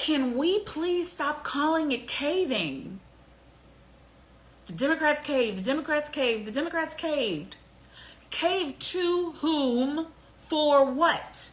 Can we please stop calling it caving? The Democrats caved, the Democrats caved, the Democrats caved. Caved to whom? For what?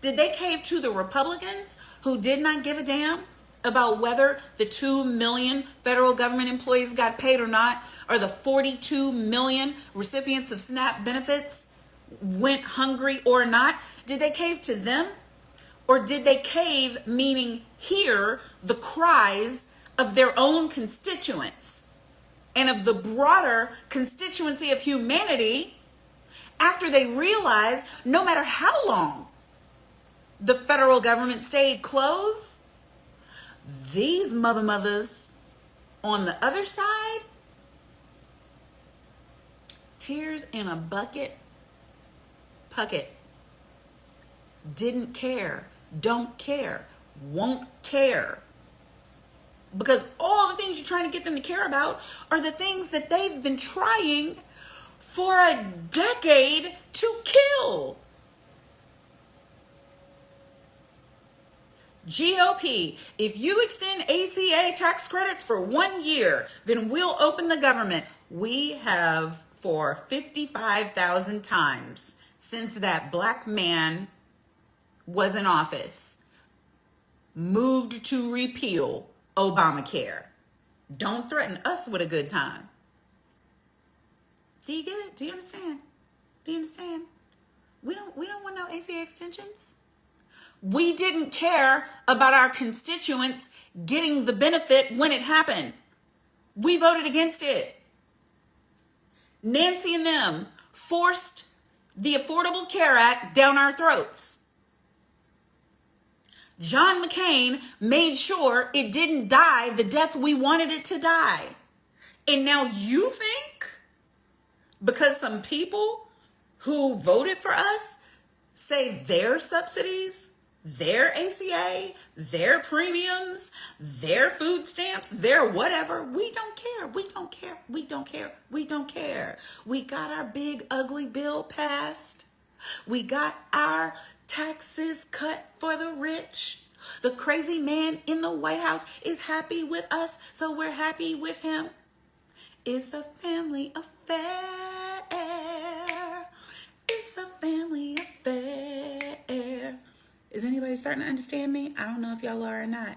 Did they cave to the Republicans who did not give a damn about whether the 2 million federal government employees got paid or not, or the 42 million recipients of SNAP benefits went hungry or not? Did they cave to them? Or did they cave, meaning hear the cries of their own constituents and of the broader constituency of humanity after they realized no matter how long the federal government stayed closed, these mothers on the other side, tears in a bucket, didn't care, don't care, won't care. Because all the things you're trying to get them to care about are the things that they've been trying for a decade to kill. GOP, if you extend ACA tax credits for 1 year, then we'll open the government. We have for 55,000 times since that black man was in office moved to repeal Obamacare. Don't threaten us with a good time. Do you get it? Do you understand? Do you understand? We don't want no ACA extensions. We didn't care about our constituents getting the benefit when it happened. We voted against it. Nancy and them forced the Affordable Care Act down our throats. John McCain made sure it didn't die the death we wanted it to die. And now you think because some people who voted for us say their subsidies, their ACA, their premiums, their food stamps, their whatever, we don't care, we don't care, we don't care, we don't care. We got our big ugly bill passed. We got our taxes cut for the rich. The crazy man in the White House is happy with us, so we're happy with him. It's a family affair. It's a family affair. Is anybody starting to understand me? I don't know if y'all are or not.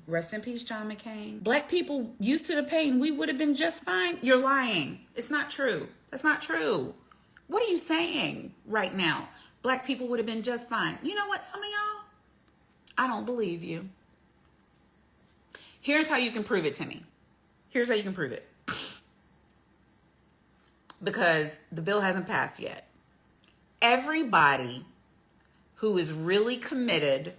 Rest in peace, John McCain. Black people used to the pain, we would have been just fine. You're lying. It's not true. That's not true. What are you saying right now? Black people would have been just fine. You know what, some of y'all? I don't believe you. Here's how you can prove it to me. Here's how you can prove it. Because the bill hasn't passed yet. Everybody who is really committed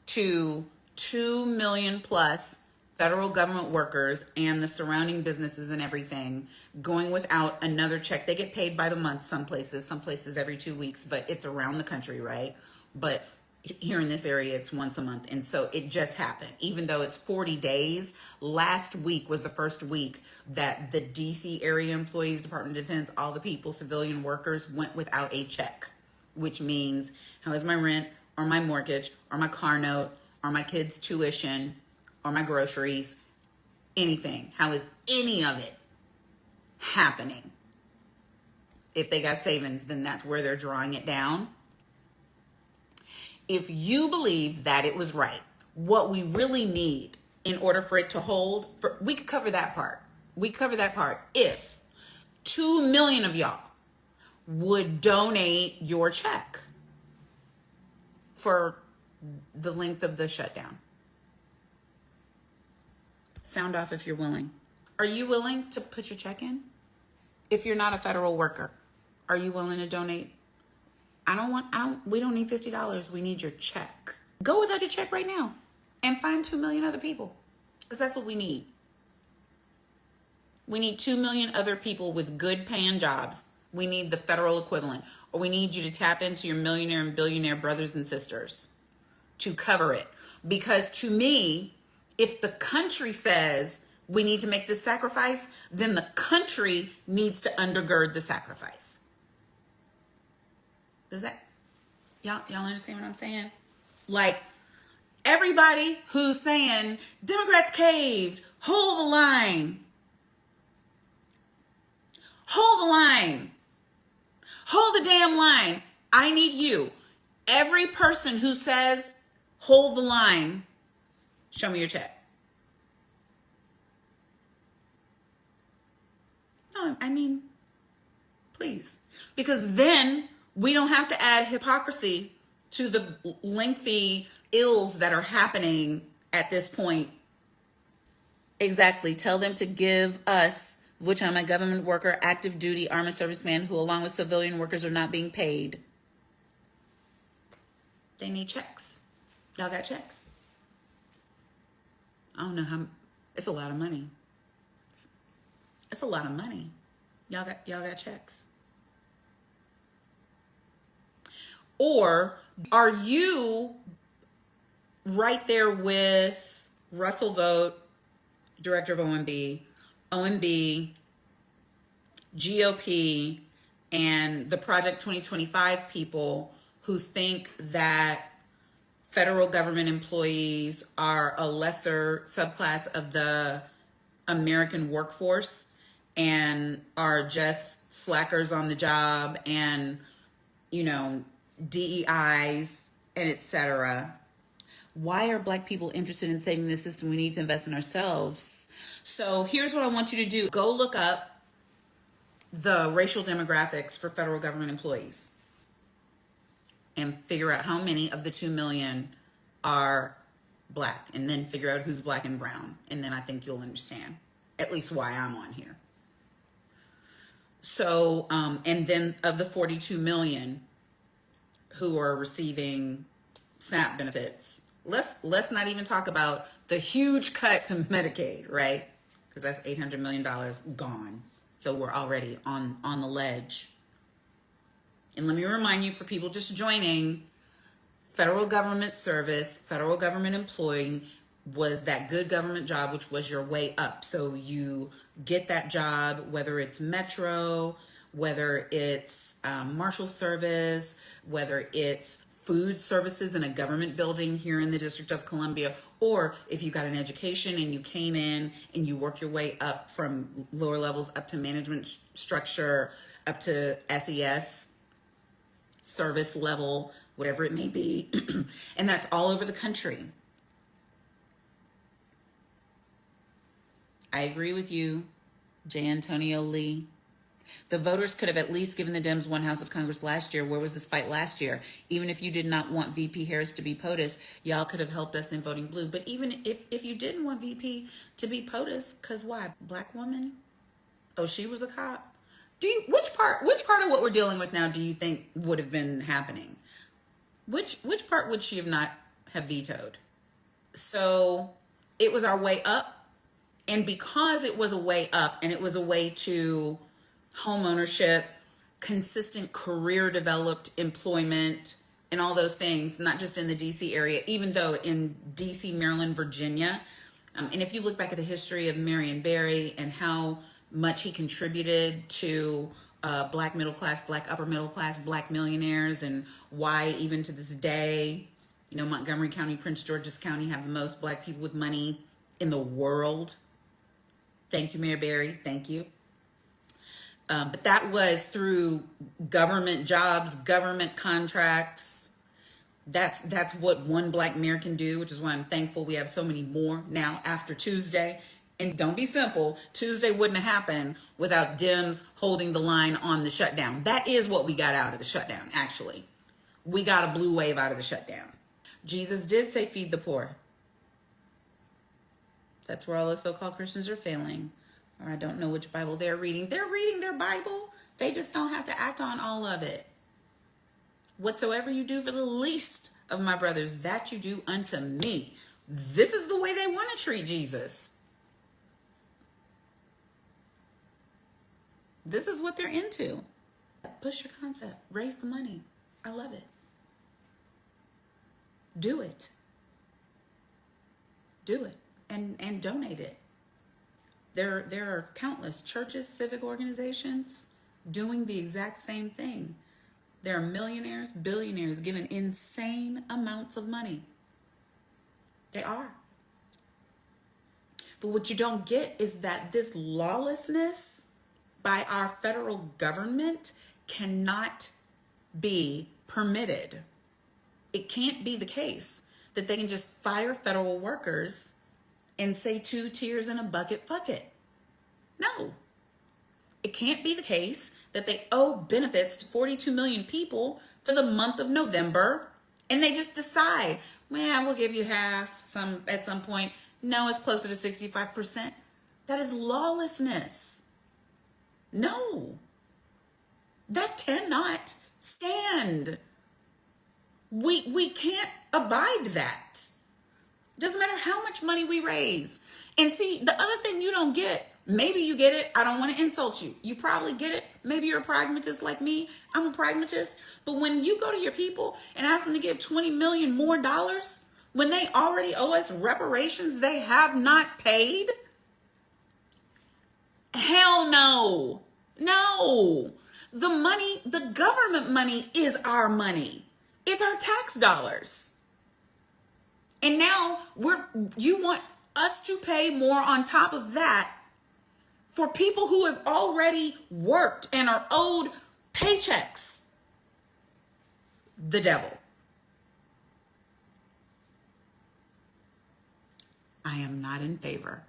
to 2 million plus federal government workers and the surrounding businesses and everything going without another check. They get paid by the month some places every 2 weeks, but it's around the country, right? But here in this area, it's once a month. And so it just happened. Even though it's 40 days, last week was the first week that the DC area employees, Department of Defense, all the people, civilian workers went without a check, which means how is my rent or my mortgage or my car note or my kids' tuition or my groceries, anything. How is any of it happening? If they got savings, then that's where they're drawing it down. If you believe that it was right, what we really need in order for it to hold, we could cover that part. We cover that part if 2 million of y'all would donate your check for the length of the shutdown. Sound off if you're willing. Are you willing to put your check in? If you're not a federal worker, are you willing to donate? We don't need $50. We need your check. Go without your check right now and find 2 million other people, because that's what we need. We need 2 million other people with good paying jobs. We need the federal equivalent, or we need you to tap into your millionaire and billionaire brothers and sisters to cover it. Because to me, if the country says we need to make this sacrifice, then the country needs to undergird the sacrifice. Does that, y'all understand what I'm saying? Like, Everybody who's saying Democrats caved, hold the line. Hold the line. Hold the damn line. I need you. Every person who says hold the line, show me your check. No, I mean, please. Because then we don't have to add hypocrisy to the lengthy ills that are happening at this point. Exactly. Tell them to give us, which I'm a government worker, active duty armed serviceman who along with civilian workers are not being paid. They need checks. Y'all got checks? I don't know how. It's a lot of money. It's a lot of money. Y'all got checks. Or are you right there with Russell Vogt, director of OMB, GOP, and the Project 2025 people who think that federal government employees are a lesser subclass of the American workforce and are just slackers on the job and, DEIs and etc. Why are Black people interested in saving the system? We need to invest in ourselves. So here's what I want you to do. Go look up the racial demographics for federal government employees and figure out how many of the 2 million are Black, and then figure out who's Black and brown. And then I think you'll understand at least why I'm on here. So, and then of the 42 million who are receiving SNAP benefits, let's not even talk about the huge cut to Medicaid, right? Because that's $800 million gone. So we're already on the ledge. And let me remind you, for people just joining, federal government service, federal government employee was that good government job, which was your way up. So you get that job, whether it's Metro, whether it's Marshal Service, whether it's food services in a government building here in the District of Columbia, or if you got an education and you came in and you work your way up from lower levels up to management structure, up to SES, service level, whatever it may be. And that's all over the country. I agree with you, J. Antonio Lee. The voters could have at least given the Dems one House of Congress last year. Where was this fight last year? Even if you did not want VP Harris to be POTUS, y'all could have helped us in voting blue. But even if you didn't want VP to be POTUS, because why? Black woman? Oh, she was a cop? Which part of what we're dealing with now do you think would have been happening? Which part would she have not have vetoed? So it was our way up. And because it was a way up and it was a way to home ownership, consistent career developed employment, and all those things, not just in the DC area, even though in DC, Maryland, Virginia. And if you look back at the history of Marion Barry and how much he contributed to Black middle class, Black upper middle class, Black millionaires, and why even to this day, Montgomery County, Prince George's County have the most Black people with money in the world. Thank you, Mayor Barry. Thank you. But that was through government jobs, government contracts. That's what one Black mayor can do, which is why I'm thankful we have so many more now after Tuesday. And don't be simple. Tuesday wouldn't have happened without Dems holding the line on the shutdown. That is what we got out of the shutdown, actually. We got a blue wave out of the shutdown. Jesus did say, feed the poor. That's where all the so-called Christians are failing. Or I don't know which Bible they're reading. They're reading their Bible. They just don't have to act on all of it. Whatsoever you do for the least of my brothers, that you do unto me. This is the way they want to treat Jesus. This is what they're into. Push your concept. Raise the money. I love it. Do it. Do it. And donate it. There are countless churches, civic organizations doing the exact same thing. There are millionaires, billionaires giving insane amounts of money. They are. But what you don't get is that this lawlessness by our federal government cannot be permitted. It can't be the case that they can just fire federal workers and say 2 tears in a bucket, fuck it. No. It can't be the case that they owe benefits to 42 million people for the month of November and they just decide, man, we'll give you half at some point. No, it's closer to 65%. That is lawlessness. No. That cannot stand. We can't abide that. Doesn't matter how much money we raise. And see, the other thing you don't get, maybe you get it. I don't want to insult you. You probably get it. Maybe you're a pragmatist like me. I'm a pragmatist. But when you go to your people and ask them to give $20 million more dollars, when they already owe us reparations they have not paid, hell no. No. The money, the government money is our money. It's our tax dollars. And now you want us to pay more on top of that for people who have already worked and are owed paychecks. The devil. I am not in favor.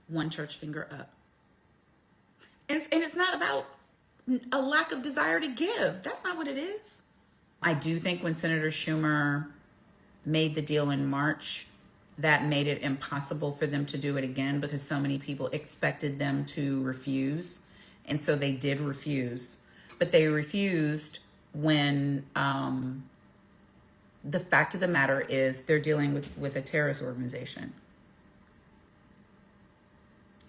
One church finger up. And it's not about a lack of desire to give. That's not what it is. I do think when Senator Schumer made the deal in March, that made it impossible for them to do it again because so many people expected them to refuse. And so they did refuse. But they refused when the fact of the matter is they're dealing with a terrorist organization.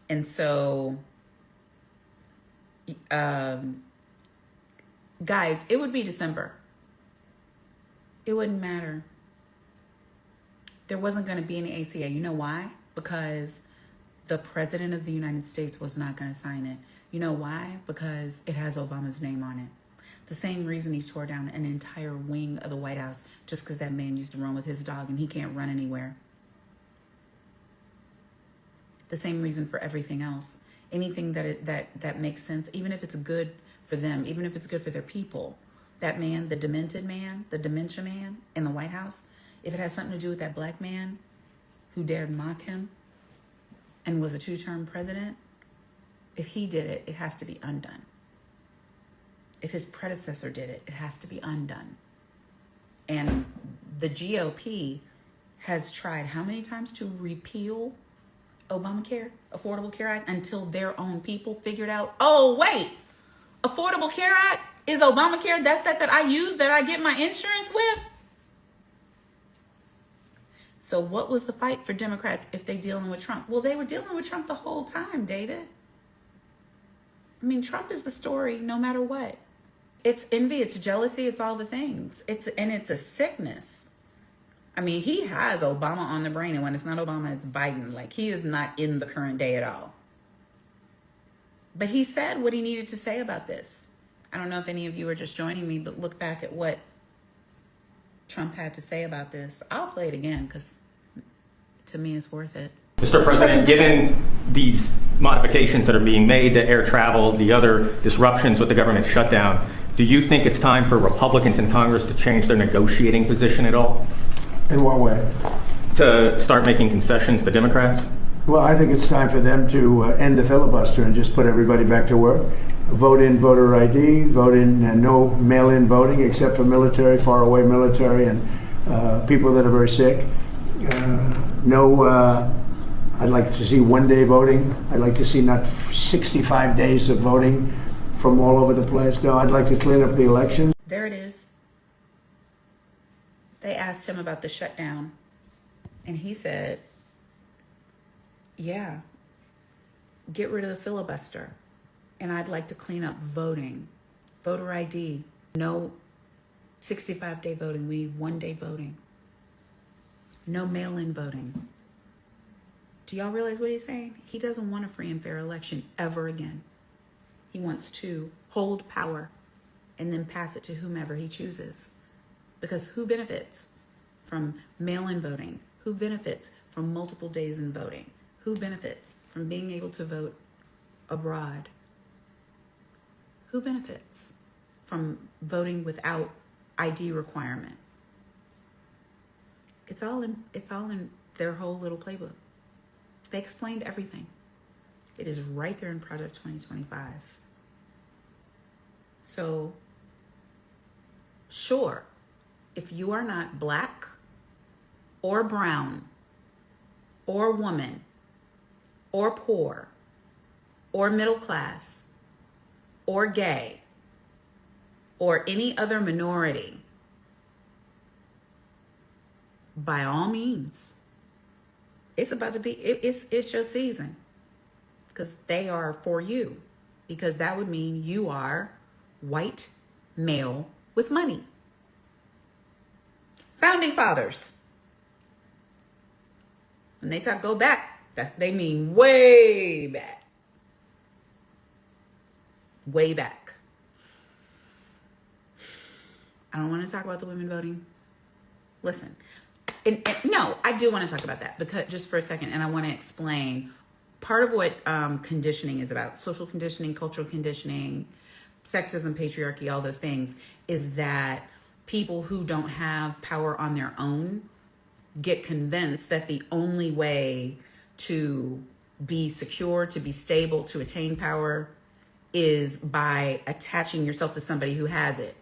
And so, guys, it would be December. It wouldn't matter. There wasn't going to be any ACA. You know why? Because the president of the United States was not going to sign it. You know why? Because it has Obama's name on it. The same reason he tore down an entire wing of the White House just because that man used to run with his dog and he can't run anywhere. The same reason for everything else. Anything that makes sense, even if it's good for them, even if it's good for their people. That man, the dementia man in the White House, if it has something to do with that black man who dared mock him and was a 2-term president, if he did it, it has to be undone. If his predecessor did it, it has to be undone. And the GOP has tried how many times to repeal Obamacare, Affordable Care Act, until their own people figured out, oh, wait, Affordable Care Act is Obamacare. That's that I use, that I get my insurance with. So what was the fight for Democrats if they dealing with Trump? Well, they were dealing with Trump the whole time, David. I mean, Trump is the story no matter what. It's envy, it's jealousy, it's all the things. It's a sickness. I mean, he has Obama on the brain, and when it's not Obama, it's Biden. Like, he is not in the current day at all. But he said what he needed to say about this. I don't know if any of you are just joining me, but look back at what Trump had to say about this. I'll play it again because to me it's worth it. Mr. President, given these modifications that are being made to air travel, the other disruptions with the government shutdown, do you think it's time for Republicans in Congress to change their negotiating position at all? In what way? To start making concessions to Democrats? Well, I think it's time for them to end the filibuster and just put everybody back to work. Vote in voter ID, vote in no mail-in voting except for military, faraway military, and people that are very sick. I'd like to see one-day voting. I'd like to see not 65 days of voting from all over the place. No, I'd like to clean up the election. There it is. They asked him about the shutdown, and he said, yeah, get rid of the filibuster. And I'd like to clean up voting, voter ID, no 65-day voting. We need one-day voting. No mail-in voting. Do y'all realize what he's saying? He doesn't want a free and fair election ever again. He wants to hold power and then pass it to whomever he chooses. Because who benefits from mail-in voting? Who benefits from multiple days in voting? Who benefits from being able to vote abroad? Who benefits from voting without ID requirement? It's all in their whole little playbook. They explained everything. It is right there in Project 2025. So, sure, if you are not black or brown or woman or poor or middle class or gay or any other minority, by all means, it's about to be, it's your season, because they are for you, because that would mean you are white male with money. Founding fathers. When they talk go back, they mean way back. Way back. I don't want to talk about the women voting. Listen, and no, I do want to talk about that, because just for a second, and I want to explain part of what conditioning is about. Social conditioning, cultural conditioning, sexism, patriarchy, all those things, is that people who don't have power on their own get convinced that the only way to be secure, to be stable, to attain power is by attaching yourself to somebody who has it.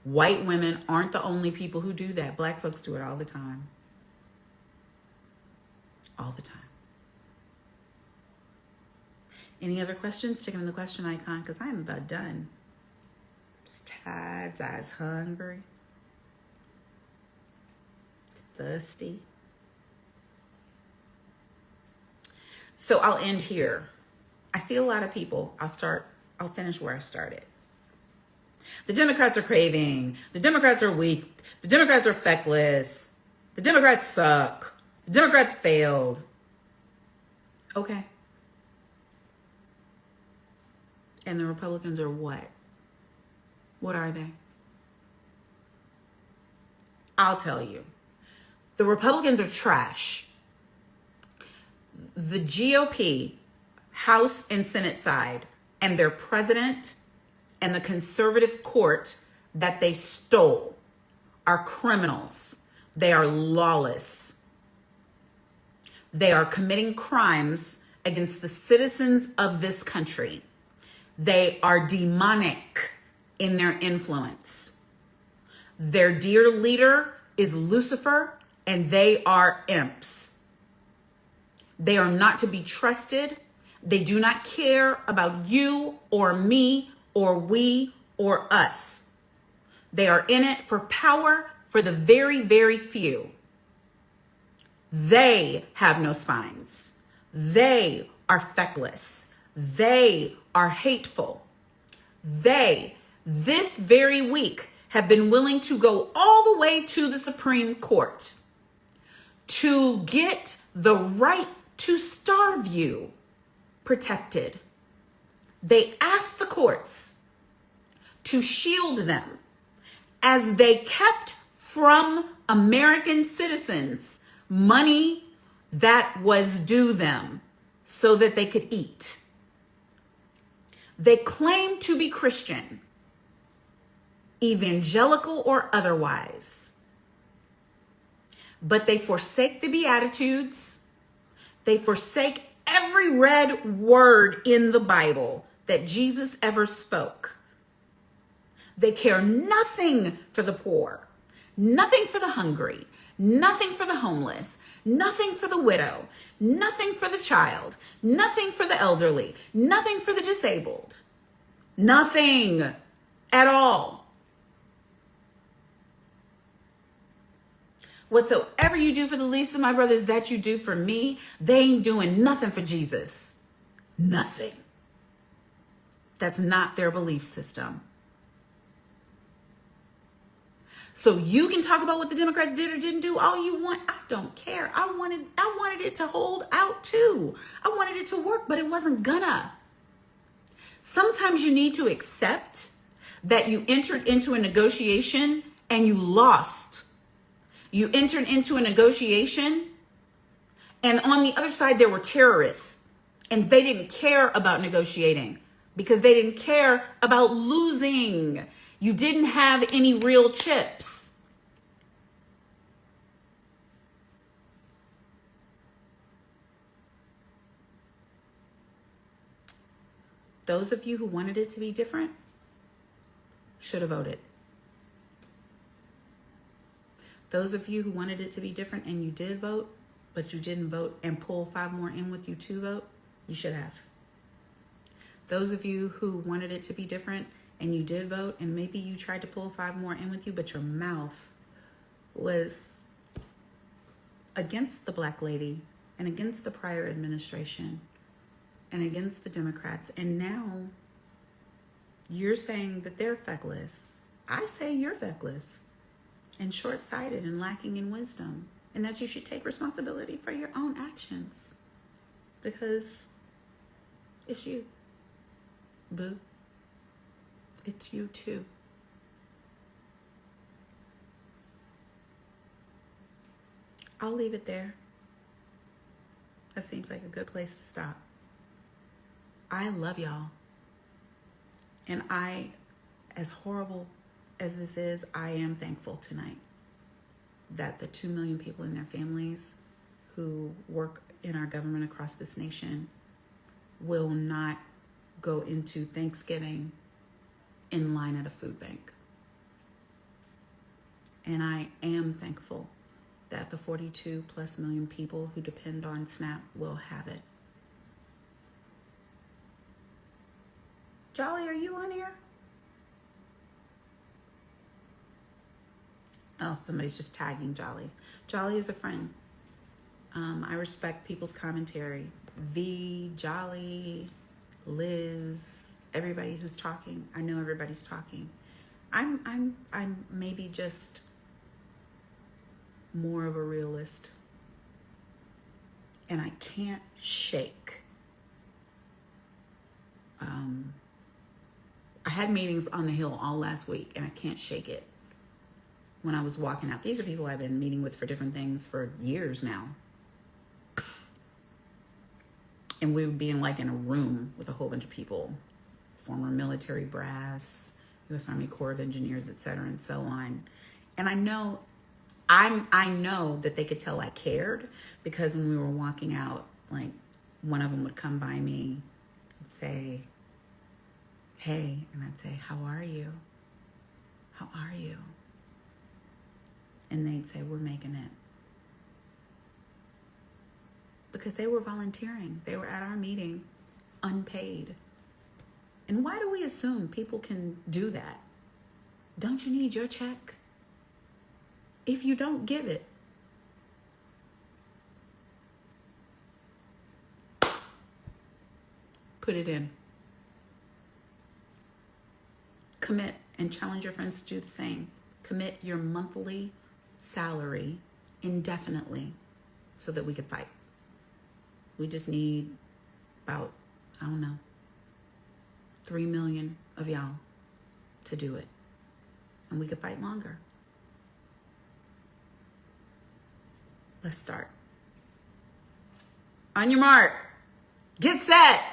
White women aren't the only people who do that. Black folks do it all the time. All the time. Any other questions? Sticking in the question icon, because I'm about done. Just tired, eyes hungry, thirsty. So I'll end here. I see a lot of people. I'll finish where I started. The Democrats are craving. The Democrats are weak. The Democrats are feckless. The Democrats suck. The Democrats failed. Okay. And the Republicans are what? What are they? I'll tell you. The Republicans are trash. The GOP, House and Senate side, and their president and the conservative court that they stole are criminals. They are lawless. They are committing crimes against the citizens of this country. They are demonic in their influence. Their dear leader is Lucifer, and they are imps. They are not to be trusted. They do not care about you or me or we or us. They are in it for power for the very, very few. They have no spines. They are feckless. They are hateful. They, this very week, have been willing to go all the way to the Supreme Court to get the right to starve you protected. They asked the courts to shield them as they kept from American citizens money that was due them so that they could eat. They claim to be Christian, evangelical or otherwise, but they forsake the Beatitudes. They forsake every red word in the Bible that Jesus ever spoke. They care nothing for the poor, nothing for the hungry, nothing for the homeless, nothing for the widow, nothing for the child, nothing for the elderly, nothing for the disabled, nothing at all. Whatsoever you do for the least of my brothers, that you do for me. They ain't doing nothing for Jesus. Nothing. That's not their belief system. So you can talk about what the Democrats did or didn't do all you want. I don't care. I wanted it to hold out too. I wanted it to work, but it wasn't gonna. Sometimes you need to accept that you entered into a negotiation and you lost. You entered into a negotiation, and on the other side, there were terrorists, and they didn't care about negotiating because they didn't care about losing. You didn't have any real chips. Those of you who wanted it to be different should have voted. Those of you who wanted it to be different and you did vote, but you didn't vote and pull 5 more in with you to vote, you should have. Those of you who wanted it to be different and you did vote and maybe you tried to pull 5 more in with you, but your mouth was against the black lady and against the prior administration and against the Democrats. And now you're saying that they're feckless. I say you're feckless and short-sighted and lacking in wisdom, and that you should take responsibility for your own actions because it's you, boo. It's you too. I'll leave it there. That seems like a good place to stop. I love y'all. And as horrible as this is, I am thankful tonight that the 2 million people and their families who work in our government across this nation will not go into Thanksgiving in line at a food bank. And I am thankful that the 42 plus million people who depend on SNAP will have it. Jolly, are you on here? Oh, somebody's just tagging Jolly. Jolly is a friend. I respect people's commentary. V, Jolly, Liz, everybody who's talking. I know everybody's talking. I'm maybe just more of a realist. And I can't shake. I had meetings on the Hill all last week, and I can't shake it. When I was walking out, these are people I've been meeting with for different things for years now. And we would be in a room with a whole bunch of people, former military brass, U.S. Army Corps of Engineers, et cetera, and so on. And I know that they could tell I cared because when we were walking out, one of them would come by me and say, "Hey," and I'd say, "How are you? How are you?" And they'd say, "We're making it." Because they were volunteering. They were at our meeting unpaid. And why do we assume people can do that? Don't you need your check? If you don't give it, put it in. Commit and challenge your friends to do the same. Commit your monthly salary indefinitely so that we can fight. We just need about, 3 million of y'all to do it. And we could fight longer. Let's start. On your mark. Get set.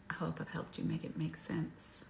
I hope I've helped you make it make sense.